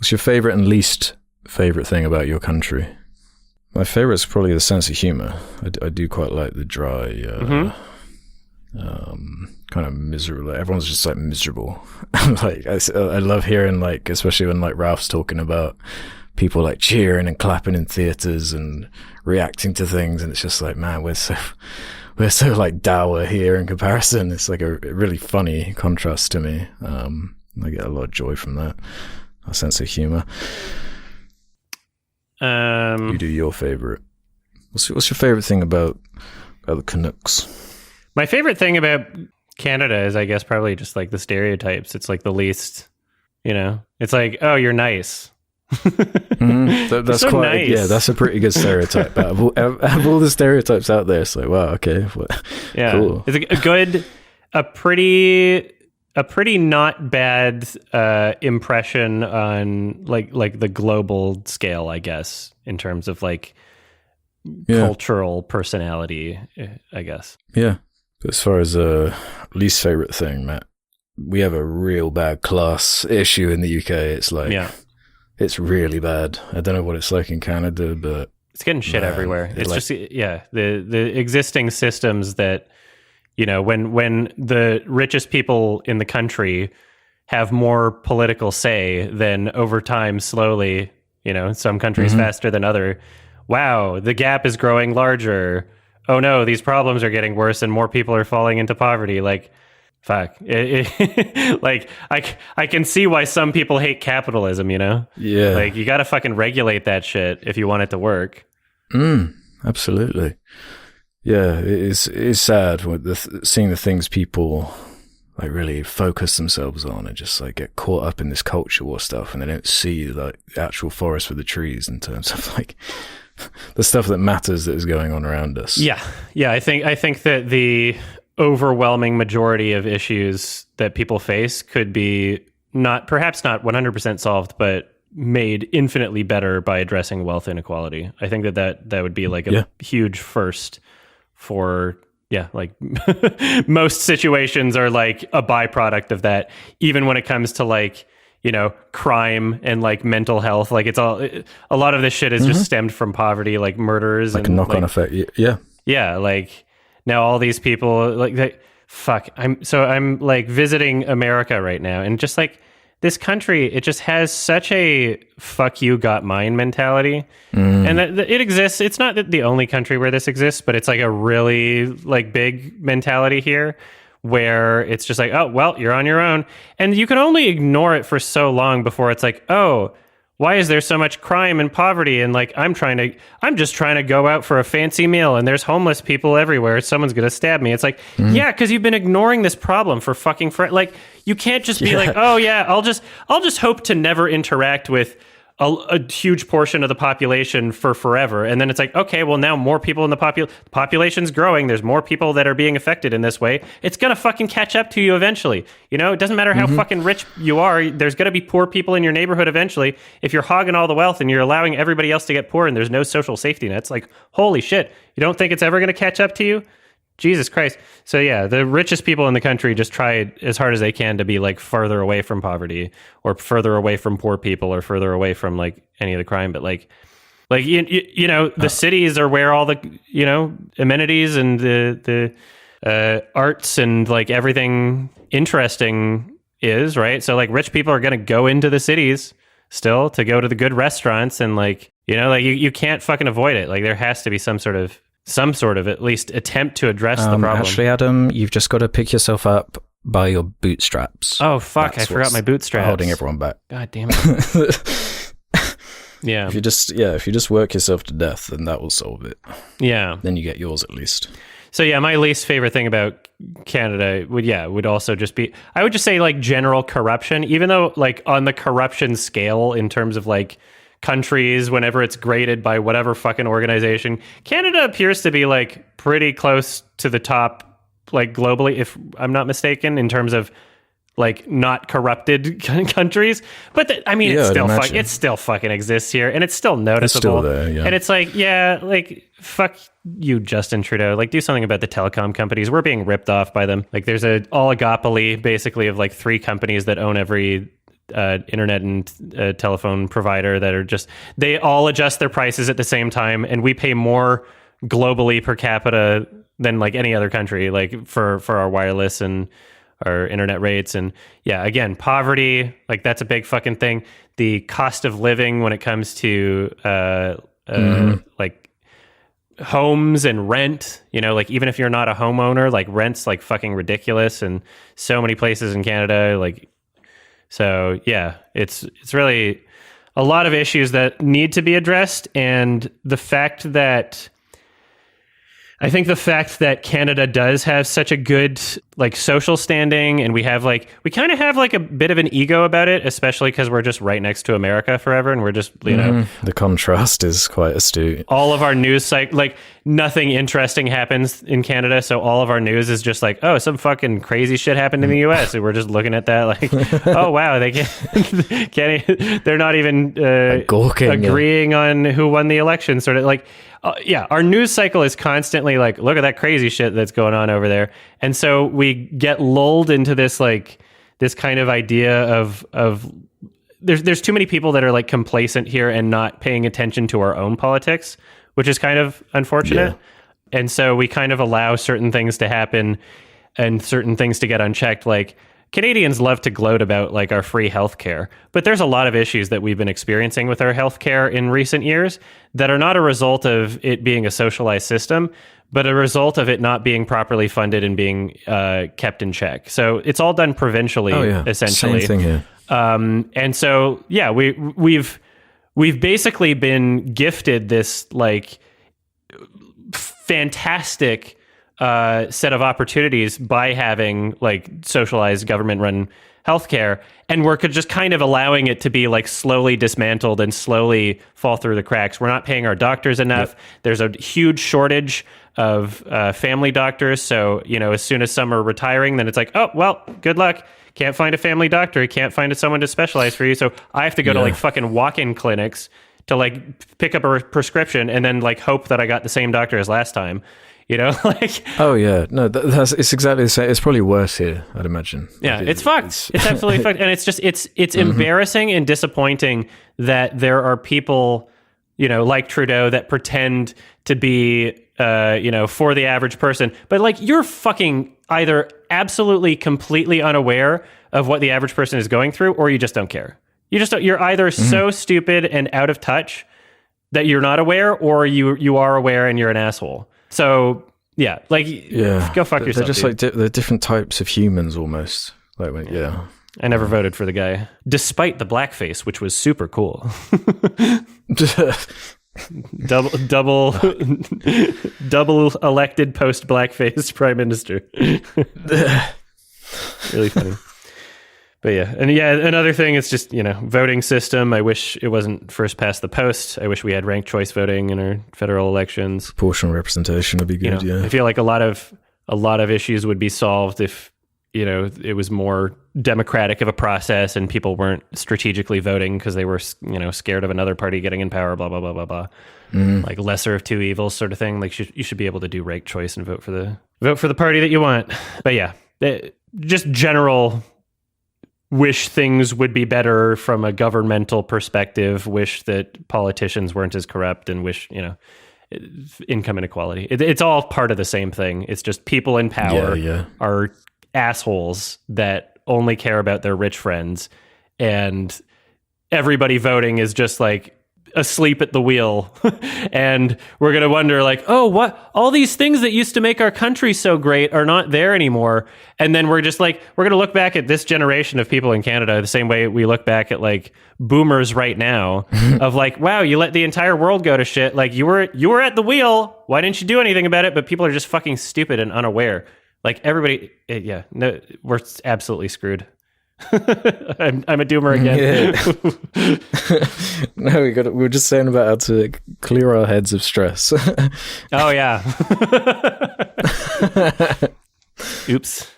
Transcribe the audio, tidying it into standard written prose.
What's your favorite and least favorite thing about your country? My favorite is probably the sense of humor. I do quite like the dry, kind of miserable. Everyone's just like miserable. Like I love hearing, like, especially when like Ralph's talking about people like cheering and clapping in theaters and reacting to things, and it's just like, man, we're so like dour here in comparison. It's like a really funny contrast to me. I get a lot of joy from that. A sense of humor. You do your favorite. What's your favorite thing about the Canucks? My favorite thing about Canada is, I guess, probably just like the stereotypes. It's like the least, it's like, oh, you're nice. That's so quite nice. Yeah, that's a pretty good stereotype. Out of all the stereotypes out there, it's like, wow, okay, yeah, cool. It's a pretty not bad impression on like the global scale, I guess, in terms of like cultural personality, I guess. Yeah. As far as least favorite thing, Matt, we have a real bad class issue in the UK. It's like, it's really bad. I don't know what it's like in Canada, but it's getting shit everywhere. It's like, just the existing systems that, when the richest people in the country have more political say, then over time, slowly, some countries faster than other. Wow, the gap is growing larger. Oh no, these problems are getting worse and more people are falling into poverty. Like, fuck. Like, I can see why some people hate capitalism, Yeah. Like, you got to fucking regulate that shit if you want it to work. Absolutely. Yeah, it is sad seeing the things people like really focus themselves on and just like get caught up in this culture war stuff, and they don't see like the actual forest for the trees in terms of like the stuff that matters that is going on around us. Yeah. I think that the overwhelming majority of issues that people face could be perhaps not 100% solved, but made infinitely better by addressing wealth inequality. I think that would be like a huge first for, like most situations are like a byproduct of that, even when it comes to like, crime and like mental health. Like a lot of this shit is just stemmed from poverty, like murders. Like and a knock-on effect. Yeah. Yeah. Like now all these people I'm like visiting America right now, and just like this country, it just has such a fuck you got mine mentality. And that it exists. It's not the only country where this exists, but it's like a really like big mentality here, where it's just like, oh, well, you're on your own. And you can only ignore it for so long before it's like, oh, why is there so much crime and poverty? And like, I'm just trying to go out for a fancy meal and there's homeless people everywhere. Someone's going to stab me. It's like, yeah, because you've been ignoring this problem for fucking like, you can't just be like, oh yeah, I'll just hope to never interact with a huge portion of the population for forever. And then it's like, okay, well now more people in the population's growing. There's more people that are being affected in this way. It's going to fucking catch up to you eventually. It doesn't matter how fucking rich you are. There's going to be poor people in your neighborhood eventually. If you're hogging all the wealth and you're allowing everybody else to get poor and there's no social safety nets, like, holy shit, you don't think it's ever going to catch up to you? Jesus Christ. So yeah, the richest people in the country just try as hard as they can to be like further away from poverty or further away from poor people or further away from like any of the crime. But like the cities are where all the, amenities and the arts and like everything interesting is, right? So like rich people are going to go into the cities still to go to the good restaurants, and like, you can't fucking avoid it. Like there has to be some sort of at least attempt to address the problem. Actually, Adam, you've just got to pick yourself up by your bootstraps. Oh, fuck. I forgot my bootstraps. Holding everyone back. God damn it. Yeah. If you just work yourself to death, then that will solve it. Yeah. Then you get yours at least. So yeah, my least favorite thing about Canada would also just be, I would just say like general corruption, even though like on the corruption scale in terms of like countries, whenever it's graded by whatever fucking organization, Canada appears to be like pretty close to the top, like globally, if I'm not mistaken, in terms of like not corrupted countries. But it still fucking exists here, and it's still noticeable. It's still there, yeah. And it's like, yeah, like fuck you, Justin Trudeau. Like, do something about the telecom companies. We're being ripped off by them. Like, there's a oligopoly basically of like 3 companies that own internet and telephone provider that are just, they all adjust their prices at the same time, and we pay more globally per capita than like any other country, like for our wireless and our internet rates. And yeah, again, poverty, like that's a big fucking thing. The cost of living when it comes to like homes and rent, you know, like even if you're not a homeowner, like rent's like fucking ridiculous in so many places in Canada. Like, so yeah, it's really a lot of issues that need to be addressed. And I think the fact that Canada does have such a good like social standing, and we kind of have like a bit of an ego about it, especially because we're just right next to America forever, and we're just, you know, the contrast is quite astute. All of our news like nothing interesting happens in Canada, so all of our news is just like, oh, some fucking crazy shit happened in the US, and we're just looking at that like, oh wow, they can't they're not even agreeing on who won the election, sort of like. Yeah, our news cycle is constantly like, look at that crazy shit that's going on over there. And so we get lulled into this like this kind of idea of there's too many people that are like complacent here and not paying attention to our own politics, which is kind of unfortunate. Yeah. And so we kind of allow certain things to happen and certain things to get unchecked. Like Canadians love to gloat about like our free healthcare, but there's a lot of issues that we've been experiencing with our healthcare in recent years that are not a result of it being a socialized system, but a result of it not being properly funded and being kept in check. So it's all done provincially, essentially. Same thing here. And so, yeah, we've basically been gifted this like fantastic set of opportunities by having like socialized government-run healthcare, and we're just kind of allowing it to be like slowly dismantled and slowly fall through the cracks. We're not paying our doctors enough. Yep. There's a huge shortage of family doctors. So, you know, as soon as some are retiring, then it's like, oh, well, good luck. Can't find a family doctor. Can't find someone to specialize for you. So I have to go to like fucking walk-in clinics to like pick up a prescription and then like hope that I got the same doctor as last time. You know, like, oh yeah, no, it's exactly the same. It's probably worse here, I'd imagine. Yeah, like it's fucked. It's absolutely fucked, and it's just it's embarrassing and disappointing that there are people, you know, like Trudeau that pretend to be, you know, for the average person, but like you're fucking either absolutely completely unaware of what the average person is going through, or you just don't care. You're either so stupid and out of touch that you're not aware, or you are aware and you're an asshole. So yeah, like go fuck yourself. They're just dude. like they're different types of humans almost. Like I never voted for the guy, despite the blackface, which was super cool. double elected post blackface prime minister. Really funny. But yeah, and yeah, another thing is just, you know, voting system. I wish it wasn't first past the post. I wish we had ranked choice voting in our federal elections. Proportional representation would be good. You know, I feel like a lot of issues would be solved if, you know, it was more democratic of a process and people weren't strategically voting because they were, you know, scared of another party getting in power. Blah blah blah blah blah. Like lesser of two evils sort of thing. Like you should be able to do ranked choice and vote for the party that you want. But yeah, just general. Wish things would be better from a governmental perspective, wish that politicians weren't as corrupt, and wish, you know, income inequality. It's all part of the same thing. It's just people in power are assholes that only care about their rich friends, and everybody voting is just like asleep at the wheel. And we're going to wonder like, oh, what, all these things that used to make our country so great are not there anymore. And then we're just like, we're going to look back at this generation of people in Canada the same way we look back at like boomers right now of like, wow, you let the entire world go to shit. Like you were at the wheel. Why didn't you do anything about it? But people are just fucking stupid and unaware. Like everybody, no, we're absolutely screwed. I'm a doomer again. Yeah. No, we were just saying about how to clear our heads of stress. Oh yeah. Oops.